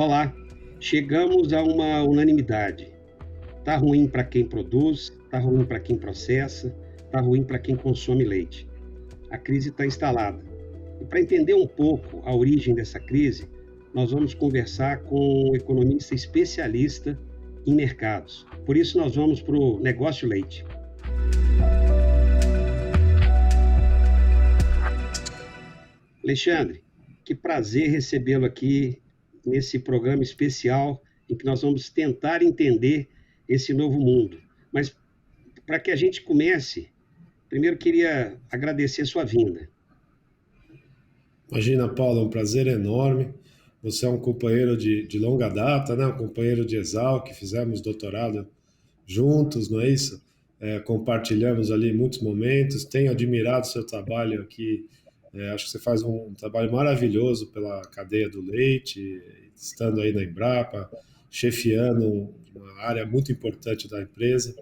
Olá, chegamos a uma unanimidade. Tá ruim para quem produz, tá ruim para quem processa, tá ruim para quem consome leite. A crise está instalada. E para entender um pouco a origem dessa crise, nós vamos conversar com um economista especialista em mercados. Por isso, nós vamos para o negócio leite. Alexandre, que prazer recebê-lo aqui nesse programa especial em que nós vamos tentar entender esse novo mundo. Mas para que a gente comece, primeiro queria agradecer sua vinda. Imagina, Paulo, é um prazer enorme. Você é um companheiro de longa data, né? Um companheiro de Exalc, que fizemos doutorado juntos, não é isso? Compartilhamos ali muitos momentos. Tenho admirado seu trabalho aqui. Acho que você faz um trabalho maravilhoso pela cadeia do leite, estando aí na Embrapa, chefiando uma área muito importante da empresa.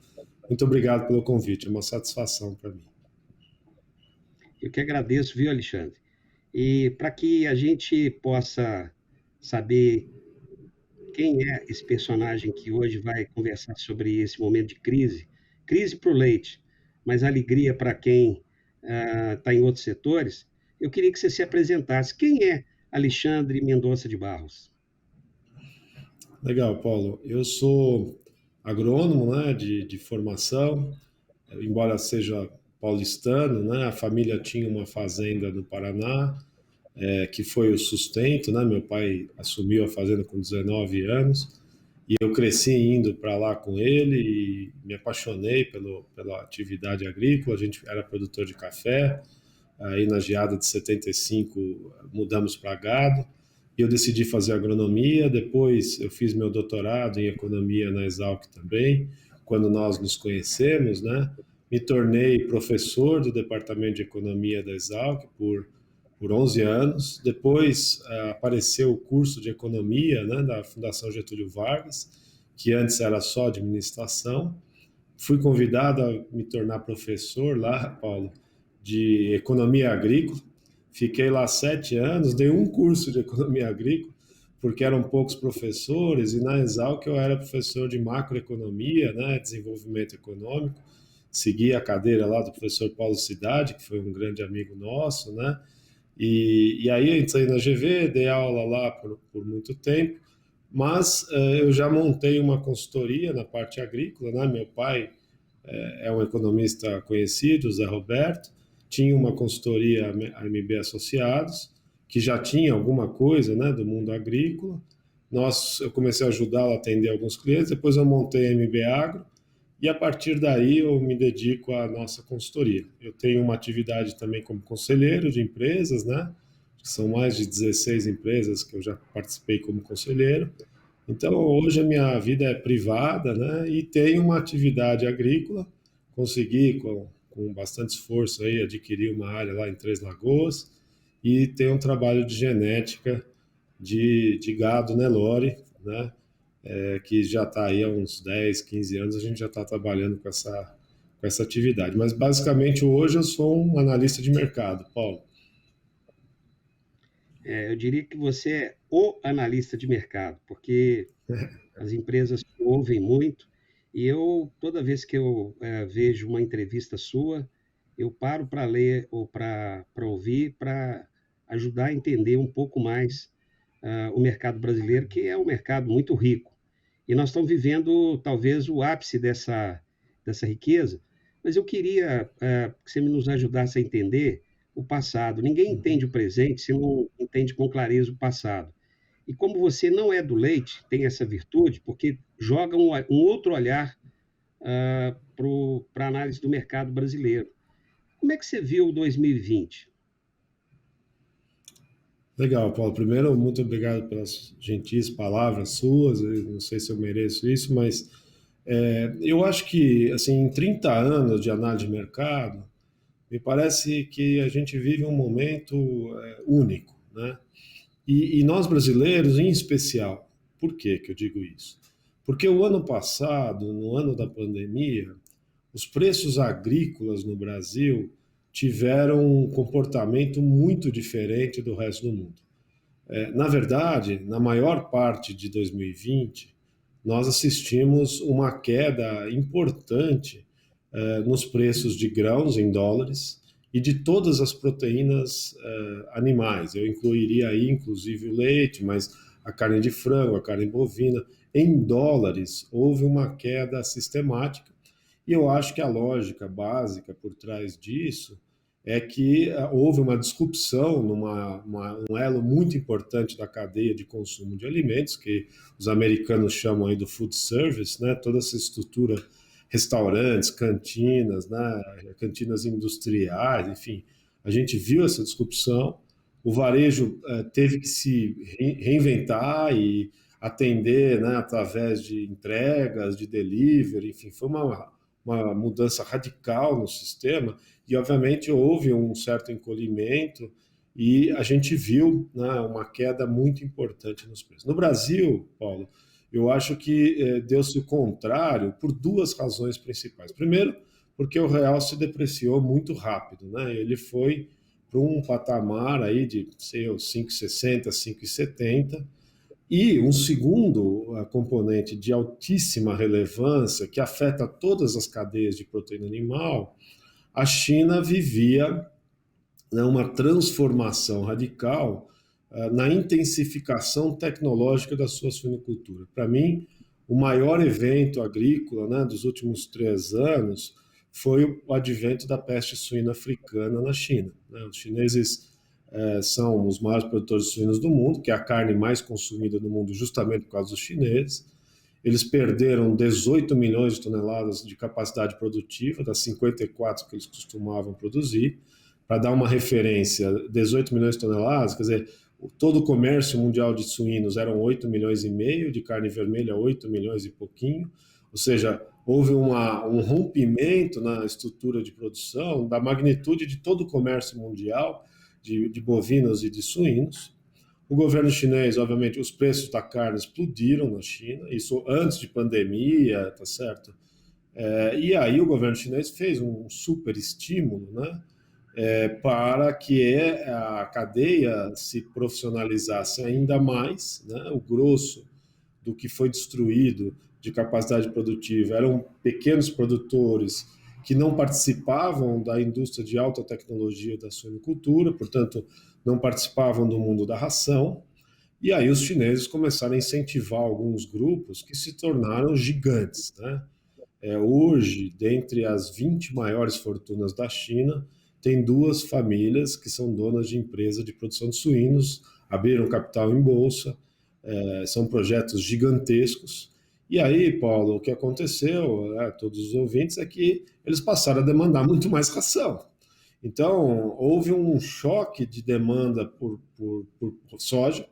Muito obrigado pelo convite, é uma satisfação para mim. Eu que agradeço, viu, Alexandre? E para que a gente possa saber quem é esse personagem que hoje vai conversar sobre esse momento de crise, crise para o leite, mas alegria para quem está em outros setores, eu queria que você se apresentasse. Quem é Alexandre Mendonça de Barros? Legal, Paulo. Eu sou agrônomo, né, de formação, embora seja paulistano, né, a família tinha uma fazenda no Paraná, que foi o sustento, né, meu pai assumiu a fazenda com 19 anos, e eu cresci indo para lá com ele e me apaixonei pela atividade agrícola. A gente era produtor de café, aí na geada de 75 mudamos para gado, e eu decidi fazer agronomia. Depois eu fiz meu doutorado em economia na Exalc também, quando nós nos conhecemos, né? Me tornei professor do departamento de economia da Exalc por 11 anos. Depois apareceu o curso de economia, né, da Fundação Getúlio Vargas, que antes era só administração. Fui convidado a me tornar professor lá, Paulo, de economia agrícola. Fiquei lá 7 anos, dei um curso de economia agrícola, porque eram poucos professores, e na Exalc eu era professor de macroeconomia, né, desenvolvimento econômico. Segui a cadeira lá do professor Paulo Cidade, que foi um grande amigo nosso, né? E aí eu entrei na GV, dei aula lá por muito tempo, mas eu já montei uma consultoria na parte agrícola, né? Meu pai é um economista conhecido, Zé Roberto, tinha uma consultoria AMB Associados, que já tinha alguma coisa, né, do mundo agrícola. Eu comecei a ajudá-lo a atender alguns clientes, depois eu montei a MB Agro, e a partir daí eu me dedico à nossa consultoria. Eu tenho uma atividade também como conselheiro de empresas, né? São mais de 16 empresas que eu já participei como conselheiro. Então, hoje a minha vida é privada, né? E tenho uma atividade agrícola. Consegui, com bastante esforço, aí, adquirir uma área lá em Três Lagoas, e tenho um trabalho de genética de gado Nelore, né? Que já está aí há uns 10, 15 anos, a gente já está trabalhando com essa atividade. Mas, basicamente, hoje eu sou um analista de mercado, Paulo. Eu diria que você é o analista de mercado, porque as empresas ouvem muito e eu, toda vez que eu vejo uma entrevista sua, eu paro para ler ou para ouvir, para ajudar a entender um pouco mais o mercado brasileiro, que é um mercado muito rico. E nós estamos vivendo talvez o ápice dessa riqueza, mas eu queria que você nos ajudasse a entender o passado. Ninguém entende o presente se não entende com clareza o passado. E como você não é do leite, tem essa virtude, porque joga um outro olhar para a análise do mercado brasileiro. Como é que você viu o 2020? Legal, Paulo. Primeiro, muito obrigado pelas gentis palavras suas. Eu não sei se eu mereço isso, mas eu acho que, assim, em 30 anos de análise de mercado, me parece que a gente vive um momento único, né? E nós brasileiros, em especial. Por que eu digo isso? Porque o ano passado, no ano da pandemia, os preços agrícolas no Brasil tiveram um comportamento muito diferente do resto do mundo. Na verdade, na maior parte de 2020, nós assistimos uma queda importante nos preços de grãos em dólares e de todas as proteínas animais. Eu incluiria aí, inclusive, o leite, mas a carne de frango, a carne bovina. Em dólares, houve uma queda sistemática e eu acho que a lógica básica por trás disso é que houve uma disrupção um elo muito importante da cadeia de consumo de alimentos, que os americanos chamam aí do food service, né? Toda essa estrutura, restaurantes, cantinas, né? Cantinas industriais, enfim, a gente viu essa disrupção, o varejo teve que se reinventar e atender, né, através de entregas, de delivery, enfim, foi uma mudança radical no sistema e, obviamente, houve um certo encolhimento e a gente viu, né, uma queda muito importante nos preços. No Brasil, Paulo, eu acho que deu-se o contrário por duas razões principais. Primeiro, porque o real se depreciou muito rápido, né? Ele foi para um patamar aí de, sei, 5,60, 5,70, e um segundo componente de altíssima relevância, que afeta todas as cadeias de proteína animal, a China vivia, né, uma transformação radical na intensificação tecnológica da sua suinocultura. Para mim, o maior evento agrícola, né, dos últimos 3 anos foi o advento da peste suína africana na China, né? Os chineses são os maiores produtores de suínos do mundo, que é a carne mais consumida no mundo justamente por causa dos chineses. Eles perderam 18 milhões de toneladas de capacidade produtiva, das 54 que eles costumavam produzir. Para dar uma referência, 18 milhões de toneladas, quer dizer, todo o comércio mundial de suínos eram 8 milhões e meio, de carne vermelha 8 milhões e pouquinho, ou seja, houve um rompimento na estrutura de produção da magnitude de todo o comércio mundial de bovinos e de suínos. O governo chinês, obviamente, os preços da carne explodiram na China, isso antes de pandemia, tá certo? E aí o governo chinês fez um super estímulo, né, para que a cadeia se profissionalizasse ainda mais, né? O grosso do que foi destruído de capacidade produtiva eram pequenos produtores que não participavam da indústria de alta tecnologia da suinocultura, portanto, não participavam do mundo da ração. E aí os chineses começaram a incentivar alguns grupos que se tornaram gigantes, né? Hoje, dentre as 20 maiores fortunas da China, tem duas famílias que são donas de empresa de produção de suínos, abriram capital em bolsa, são projetos gigantescos. E aí, Paulo, o que aconteceu, todos os ouvintes, é que eles passaram a demandar muito mais ração. Então, houve um choque de demanda por soja.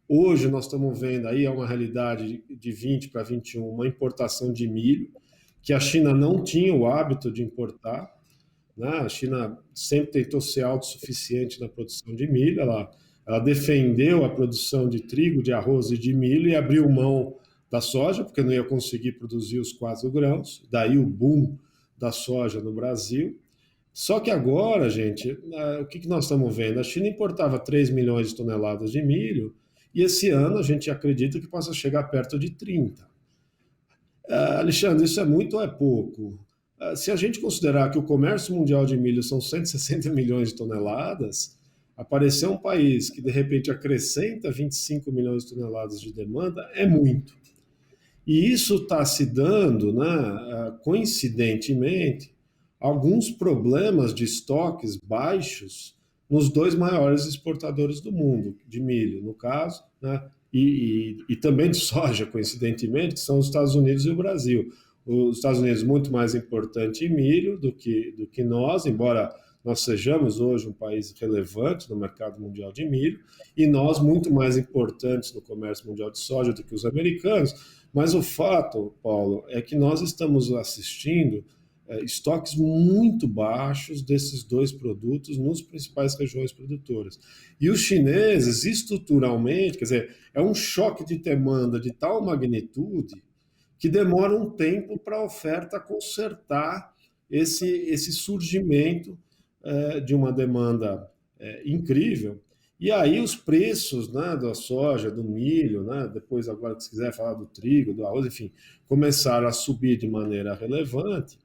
Hoje nós estamos vendo, aí é uma realidade de 20 para 21, uma importação de milho, que a China não tinha o hábito de importar, né? A China sempre tentou ser autossuficiente na produção de milho, ela defendeu a produção de trigo, de arroz e de milho e abriu mão da soja, porque não ia conseguir produzir os 4 grãos, daí o boom da soja no Brasil. Só que agora, gente, o que nós estamos vendo? A China importava 3 milhões de toneladas de milho e esse ano a gente acredita que possa chegar perto de 30. Alexandre, isso é muito ou é pouco? Se a gente considerar que o comércio mundial de milho são 160 milhões de toneladas, aparecer um país que de repente acrescenta 25 milhões de toneladas de demanda é muito. E isso está se dando, né, coincidentemente, alguns problemas de estoques baixos nos dois maiores exportadores do mundo, de milho, no caso, né, e também de soja, coincidentemente, que são os Estados Unidos e o Brasil. Os Estados Unidos muito mais importante em milho do que nós, embora nós sejamos hoje um país relevante no mercado mundial de milho, e nós muito mais importantes no comércio mundial de soja do que os americanos, mas o fato, Paulo, é que nós estamos assistindo estoques muito baixos desses dois produtos nos principais regiões produtoras. E os chineses, estruturalmente, quer dizer, é um choque de demanda de tal magnitude que demora um tempo para a oferta consertar esse surgimento de uma demanda incrível. E aí os preços, né, da soja, do milho, né, depois agora que se quiser falar do trigo, do arroz, enfim, começaram a subir de maneira relevante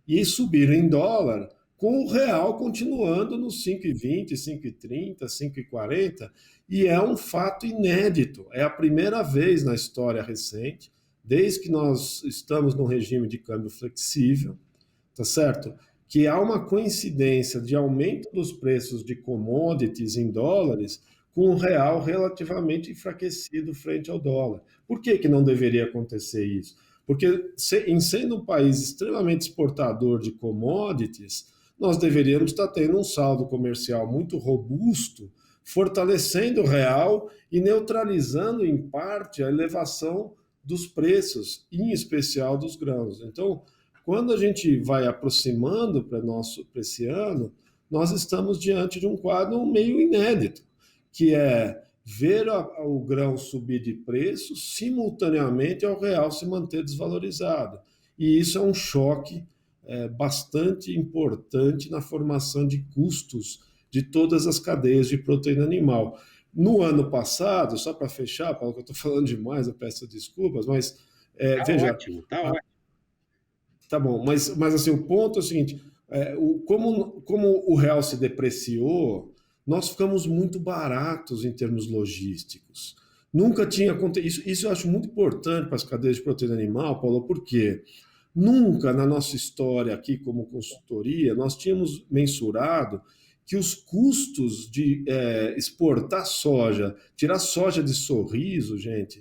e subiram em dólar, com o real continuando nos 5,20, 5,30, 5,40, e é um fato inédito. É a primeira vez na história recente, desde que nós estamos num regime de câmbio flexível, tá certo? Que há uma coincidência de aumento dos preços de commodities em dólares com o real relativamente enfraquecido frente ao dólar. Por que não deveria acontecer isso? Porque, em sendo um país extremamente exportador de commodities, nós deveríamos estar tendo um saldo comercial muito robusto, fortalecendo o real e neutralizando, em parte, a elevação dos preços, em especial dos grãos. Então, quando a gente vai aproximando para esse ano, nós estamos diante de um quadro meio inédito, que é ver o grão subir de preço simultaneamente ao real se manter desvalorizado. E isso é um choque bastante importante na formação de custos de todas as cadeias de proteína animal. No ano passado, só para fechar, Paulo, que eu estou falando demais, eu peço desculpas, mas Tá veja, ótimo, tá ótimo. tá bom, mas assim, o ponto é o seguinte: como o real se depreciou, nós ficamos muito baratos em termos logísticos. Nunca tinha acontecido. Isso eu acho muito importante para as cadeias de proteína animal, Paulo, porque nunca na nossa história aqui como consultoria nós tínhamos mensurado que os custos de exportar soja, tirar soja de Sorriso, gente,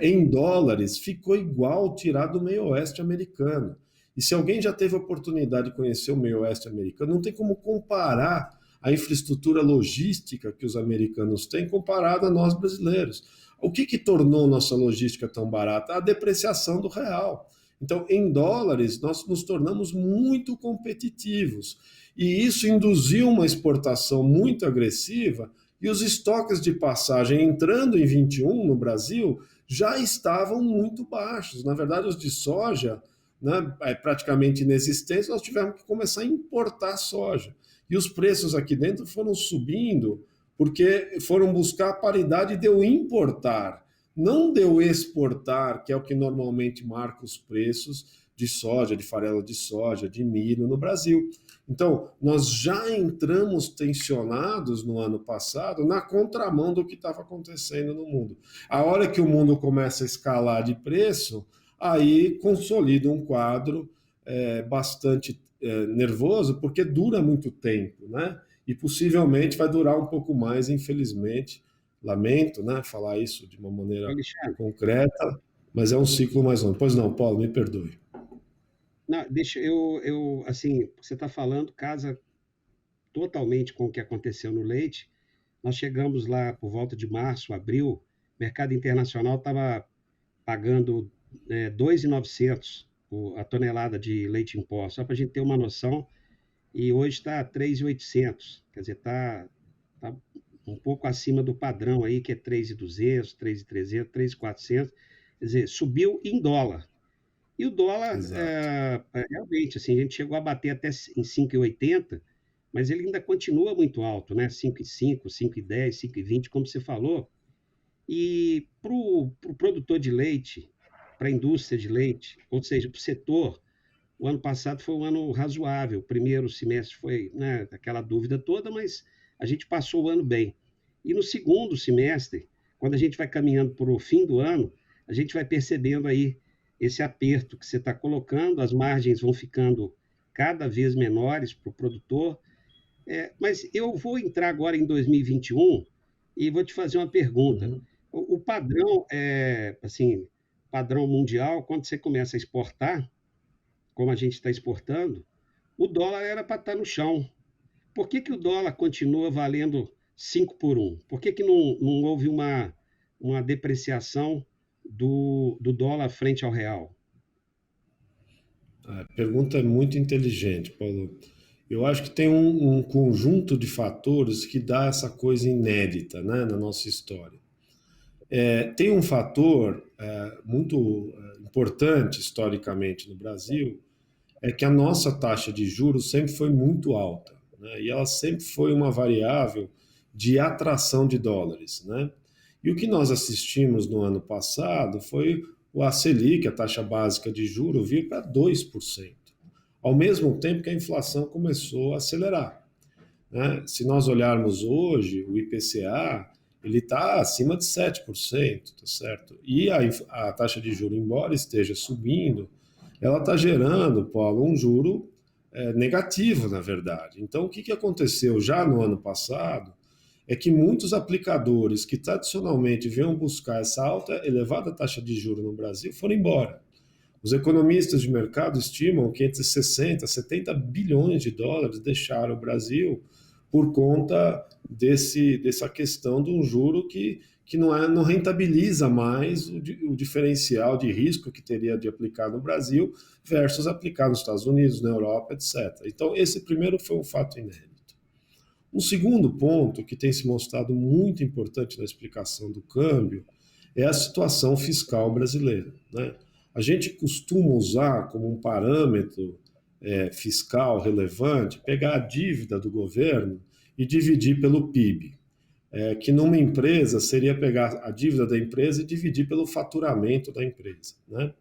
em dólares, ficou igual tirar do meio oeste americano. E se alguém já teve a oportunidade de conhecer o meio oeste americano, não tem como comparar a infraestrutura logística que os americanos têm comparada a nós brasileiros. O que tornou nossa logística tão barata? A depreciação do real. Então, em dólares, nós nos tornamos muito competitivos. E isso induziu uma exportação muito agressiva, e os estoques de passagem entrando em 21 no Brasil já estavam muito baixos. Na verdade, os de soja, né, praticamente inexistentes, nós tivemos que começar a importar soja. E os preços aqui dentro foram subindo porque foram buscar a paridade de eu importar, não de eu exportar, que é o que normalmente marca os preços de soja, de farelo de soja, de milho no Brasil. Então, nós já entramos tensionados no ano passado na contramão do que estava acontecendo no mundo. A hora que o mundo começa a escalar de preço, aí consolida um quadro bastante nervoso, porque dura muito tempo, né? E possivelmente vai durar um pouco mais, infelizmente. Lamento, né, falar isso de uma maneira Alexandre, concreta, mas é um ciclo mais longo. Pois não, Paulo, me perdoe. não, deixa assim, você está falando, casa totalmente com o que aconteceu no leite. Nós chegamos lá por volta de março, abril, o mercado internacional estava pagando 2.900 a tonelada de leite em pó, só para a gente ter uma noção, e hoje está 3.800, quer dizer, tá um pouco acima do padrão aí, que é 3.200, 3.300, 3.400, quer dizer, subiu em dólar. E o dólar, Exato. realmente, assim, a gente chegou a bater até em 5,80, mas ele ainda continua muito alto, né? 5,5, 5,10, 5,20, como você falou. E para o produtor de leite, para a indústria de leite, ou seja, para o setor, o ano passado foi um ano razoável. O primeiro semestre foi, né, aquela dúvida toda, mas a gente passou o ano bem. E no segundo semestre, quando a gente vai caminhando para o fim do ano, a gente vai percebendo aí esse aperto que você está colocando, as margens vão ficando cada vez menores para o produtor. Mas eu vou entrar agora em 2021 e vou te fazer uma pergunta. Uhum. O padrão, assim, padrão mundial, quando você começa a exportar, como a gente está exportando, o dólar era para estar no chão. Por que o dólar continua valendo 5 por 1? Por que não houve uma depreciação do dólar frente ao real? A pergunta é muito inteligente, Paulo. Eu acho que tem um conjunto de fatores que dá essa coisa inédita, né, na nossa história. Tem um fator muito importante historicamente no Brasil, é que a nossa taxa de juros sempre foi muito alta, né, e ela sempre foi uma variável de atração de dólares, né? E o que nós assistimos no ano passado foi a Selic, a taxa básica de juros, vir para 2%, ao mesmo tempo que a inflação começou a acelerar, né? Se nós olharmos hoje, o IPCA ele está acima de 7%, tá certo? E a taxa de juros, embora esteja subindo, ela está gerando, Paulo, um juro negativo, na verdade. Então, o que aconteceu já no ano passado é que muitos aplicadores que tradicionalmente vinham buscar essa alta, elevada taxa de juros no Brasil foram embora. Os economistas de mercado estimam que entre 60 e 70 bilhões de dólares deixaram o Brasil por conta dessa questão de um juro que não rentabiliza mais o diferencial de risco que teria de aplicar no Brasil versus aplicar nos Estados Unidos, na Europa, etc. Então, esse primeiro foi um fato inédito. Um segundo ponto que tem se mostrado muito importante na explicação do câmbio é a situação fiscal brasileira, né? A gente costuma usar como um parâmetro fiscal relevante, pegar a dívida do governo e dividir pelo PIB. Que numa empresa seria pegar a dívida da empresa e dividir pelo faturamento da empresa, né?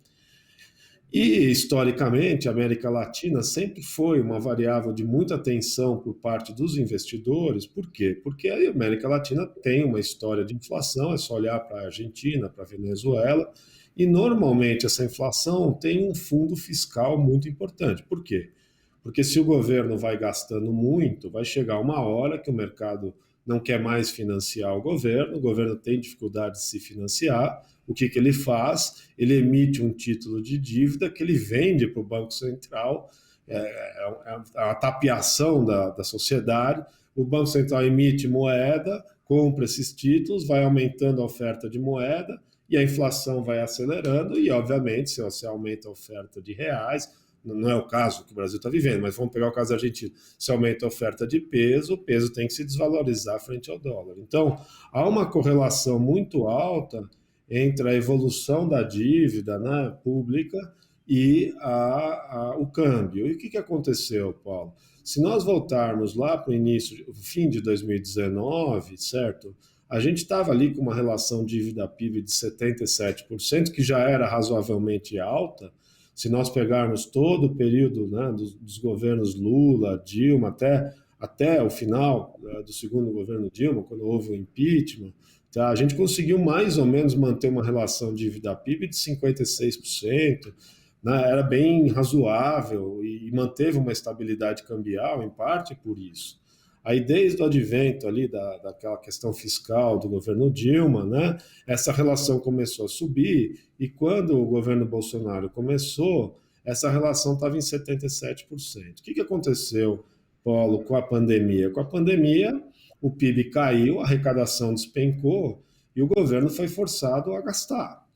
E, historicamente, a América Latina sempre foi uma variável de muita atenção por parte dos investidores. Por quê? Porque a América Latina tem uma história de inflação, é só olhar para a Argentina, para a Venezuela, e normalmente essa inflação tem um fundo fiscal muito importante. Por quê? Porque se o governo vai gastando muito, vai chegar uma hora que o mercado não quer mais financiar o governo tem dificuldade de se financiar. O que ele faz? Ele emite um título de dívida que ele vende para o Banco Central, a tapeação da sociedade. O Banco Central emite moeda, compra esses títulos, vai aumentando a oferta de moeda e a inflação vai acelerando e, obviamente, se você aumenta a oferta de reais, não é o caso que o Brasil está vivendo, mas vamos pegar o caso argentino, se aumenta a oferta de peso, o peso tem que se desvalorizar frente ao dólar. Então, há uma correlação muito alta entre a evolução da dívida, né, pública e o câmbio. E o que aconteceu, Paulo? Se nós voltarmos lá para o fim de 2019, certo? A gente estava ali com uma relação dívida-PIB de 77%, que já era razoavelmente alta. Se nós pegarmos todo o período, né, dos governos Lula, Dilma, até o final do segundo governo Dilma, quando houve o impeachment, tá, a gente conseguiu mais ou menos manter uma relação dívida-PIB de 56%, né, era bem razoável e manteve uma estabilidade cambial, em parte por isso. Aí, desde o advento ali daquela questão fiscal do governo Dilma, né, essa relação começou a subir e quando o governo Bolsonaro começou, essa relação estava em 77%. O que aconteceu, Paulo, com a pandemia? Com a pandemia, o PIB caiu, a arrecadação despencou e o governo foi forçado a gastar.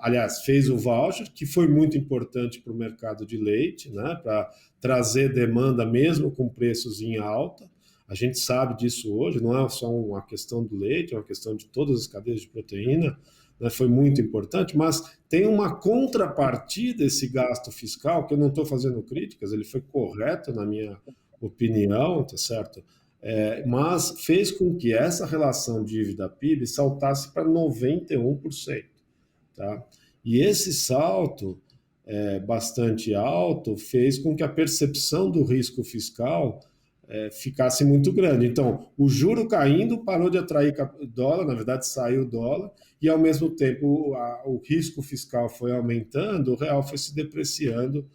Aliás, fez o voucher, que foi muito importante para o mercado de leite, né, para trazer demanda mesmo com preços em alta. A gente sabe disso hoje, não é só uma questão do leite, é uma questão de todas as cadeias de proteína, né, foi muito importante, mas tem uma contrapartida esse gasto fiscal, que eu não estou fazendo críticas, ele foi correto na minha opinião, tá certo? Mas fez com que essa relação dívida-PIB saltasse para 91%. Tá? E esse salto bastante alto fez com que a percepção do risco fiscal ficasse muito grande. Então, o juro caindo parou de atrair dólar, na verdade saiu o dólar, e ao mesmo tempo o risco fiscal foi aumentando, o real foi se depreciando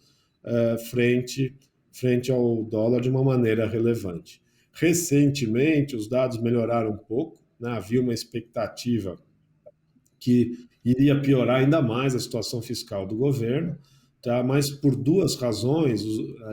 frente ao dólar de uma maneira relevante. Recentemente, os dados melhoraram um pouco, né? Havia uma expectativa que iria piorar ainda mais a situação fiscal do governo, tá? Mas por duas razões,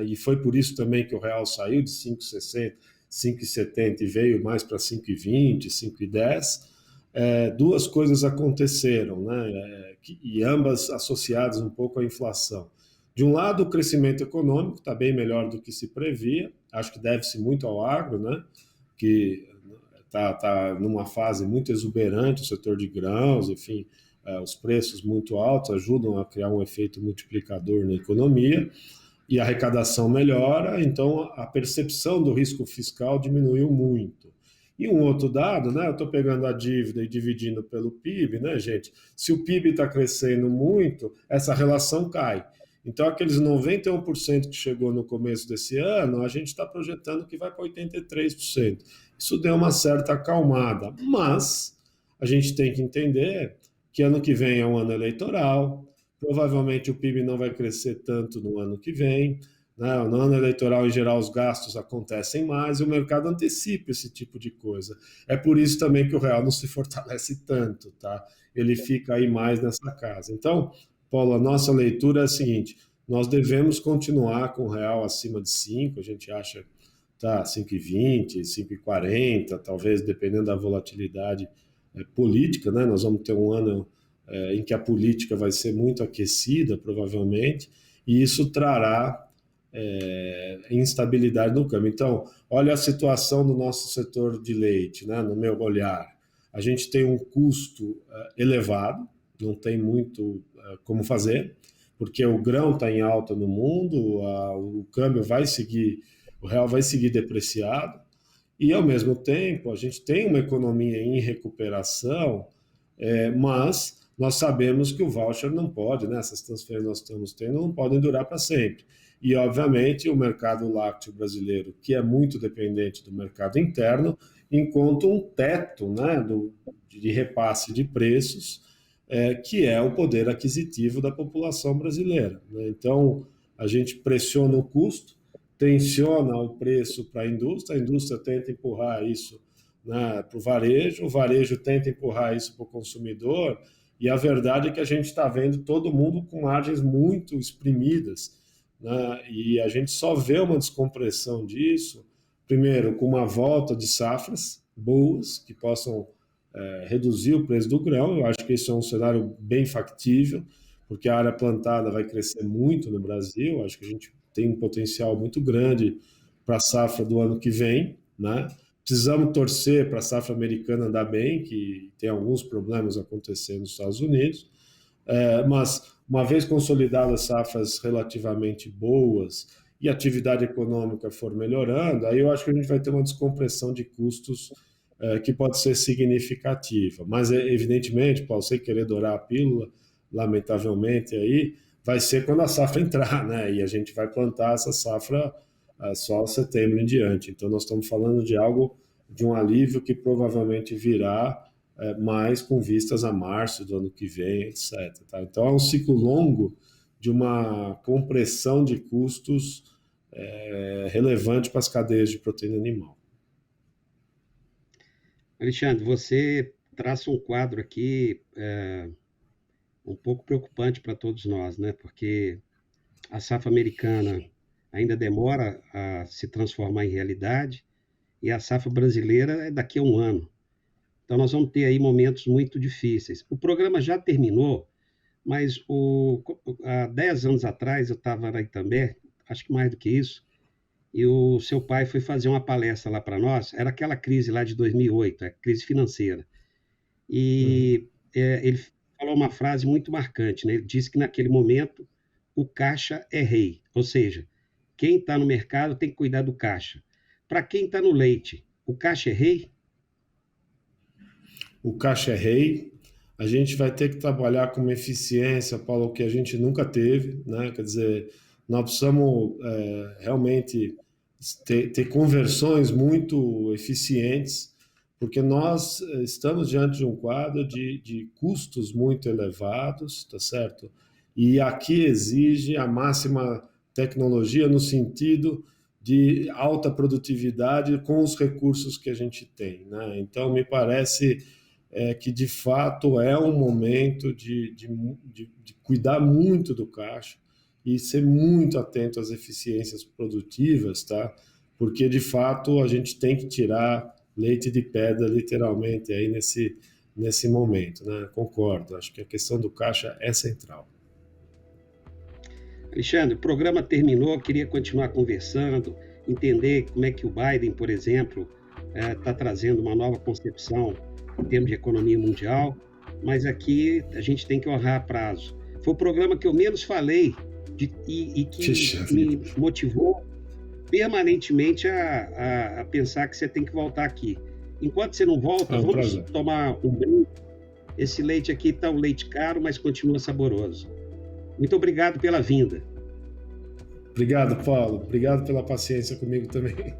e foi por isso também que o real saiu de 5,60, 5,70 e veio mais para 5,20, 5,10, duas coisas aconteceram, né? E ambas associadas um pouco à inflação. De um lado, o crescimento econômico está bem melhor do que se previa, acho que deve-se muito ao agro, né? Que está numa fase muito exuberante, o setor de grãos, enfim, os preços muito altos ajudam a criar um efeito multiplicador na economia e a arrecadação melhora, então a percepção do risco fiscal diminuiu muito. E um outro dado, né? Eu estou pegando a dívida e dividindo pelo PIB, né, gente? Se o PIB está crescendo muito, essa relação cai. Então, aqueles 91% que chegou no começo desse ano, a gente está projetando que vai para 83%. Isso deu uma certa acalmada, mas a gente tem que entender que ano que vem é um ano eleitoral, provavelmente o PIB não vai crescer tanto no ano que vem, né? No ano eleitoral, em geral, os gastos acontecem mais e o mercado antecipa esse tipo de coisa. É por isso também que o real não se fortalece tanto, tá? Ele fica aí mais nessa casa. Então, Paulo, a nossa leitura é a seguinte: nós devemos continuar com o real acima de 5, a gente acha tá 5,20, 5,40, talvez dependendo da volatilidade política, né? Nós vamos ter um ano em que a política vai ser muito aquecida, provavelmente, e isso trará instabilidade no câmbio. Então, olha a situação do nosso setor de leite, né? No meu olhar. A gente tem um custo elevado, não tem muito como fazer, porque o grão está em alta no mundo, o câmbio vai seguir, o real vai seguir depreciado, e ao mesmo tempo a gente tem uma economia em recuperação, mas nós sabemos que o voucher não pode, né? Essas transferências que nós estamos tendo não podem durar para sempre. E, obviamente, o mercado lácteo brasileiro, que é muito dependente do mercado interno, encontra um teto, né, de repasse de preços, que é o poder aquisitivo da população brasileira, né? Então, a gente pressiona o custo, tensiona o preço para a indústria tenta empurrar isso, né, para o varejo tenta empurrar isso para o consumidor, e a verdade é que a gente está vendo todo mundo com margens muito exprimidas, né, e a gente só vê uma descompressão disso, primeiro, com uma volta de safras boas, que possam reduzir o preço do grão. Eu acho que isso é um cenário bem factível, porque a área plantada vai crescer muito no Brasil. Acho que a gente tem um potencial muito grande para a safra do ano que vem, né? Precisamos torcer para a safra americana andar bem, que tem alguns problemas acontecendo nos Estados Unidos, mas uma vez consolidadas safras relativamente boas e a atividade econômica for melhorando, aí eu acho que a gente vai ter uma descompressão de custos que pode ser significativa. Mas, evidentemente, Paulo, sem querer dourar a pílula, lamentavelmente, aí vai ser quando a safra entrar, né? E a gente vai plantar essa safra só setembro em diante. Então, nós estamos falando de algo, de um alívio que provavelmente virá mais com vistas a março do ano que vem, etc. Tá? Então, é um ciclo longo de uma compressão de custos relevante para as cadeias de proteína animal. Alexandre, você traça um quadro aqui um pouco preocupante para todos nós, né? Porque a safra americana ainda demora a se transformar em realidade e a safra brasileira é daqui a um ano. Então, nós vamos ter aí momentos muito difíceis. O programa já terminou, mas há 10 anos atrás eu estava na Itambé, acho que mais do que isso, e o seu pai foi fazer uma palestra lá para nós, era aquela crise lá de 2008, a crise financeira. E ele falou uma frase muito marcante, né? Ele disse que naquele momento o caixa é rei, ou seja, quem está no mercado tem que cuidar do caixa. Para quem está no leite, o caixa é rei? O caixa é rei. A gente vai ter que trabalhar com uma eficiência, Paulo, que a gente nunca teve, né? Quer dizer, nós precisamos realmente ter conversões muito eficientes, porque nós estamos diante de um quadro de custos muito elevados, tá certo? E aqui exige a máxima tecnologia no sentido de alta produtividade com os recursos que a gente tem, né? Então, me parece que, de fato, é um momento de cuidar muito do caixa e ser muito atento às eficiências produtivas, tá? Porque, de fato, a gente tem que tirar leite de pedra, literalmente, aí nesse momento, né? Concordo, acho que a questão do caixa é central. Alexandre, o programa terminou, queria continuar conversando, entender como é que o Biden, por exemplo, está trazendo uma nova concepção em termos de economia mundial, mas aqui a gente tem que honrar prazo. Foi o programa que eu menos falei e que me motivou permanentemente a pensar que você tem que voltar aqui. Enquanto você não volta, É um vamos prazer. tomar um brinde. Esse leite aqui está um leite caro, mas continua saboroso. Muito obrigado pela vinda. Obrigado, Paulo. Obrigado pela paciência comigo também.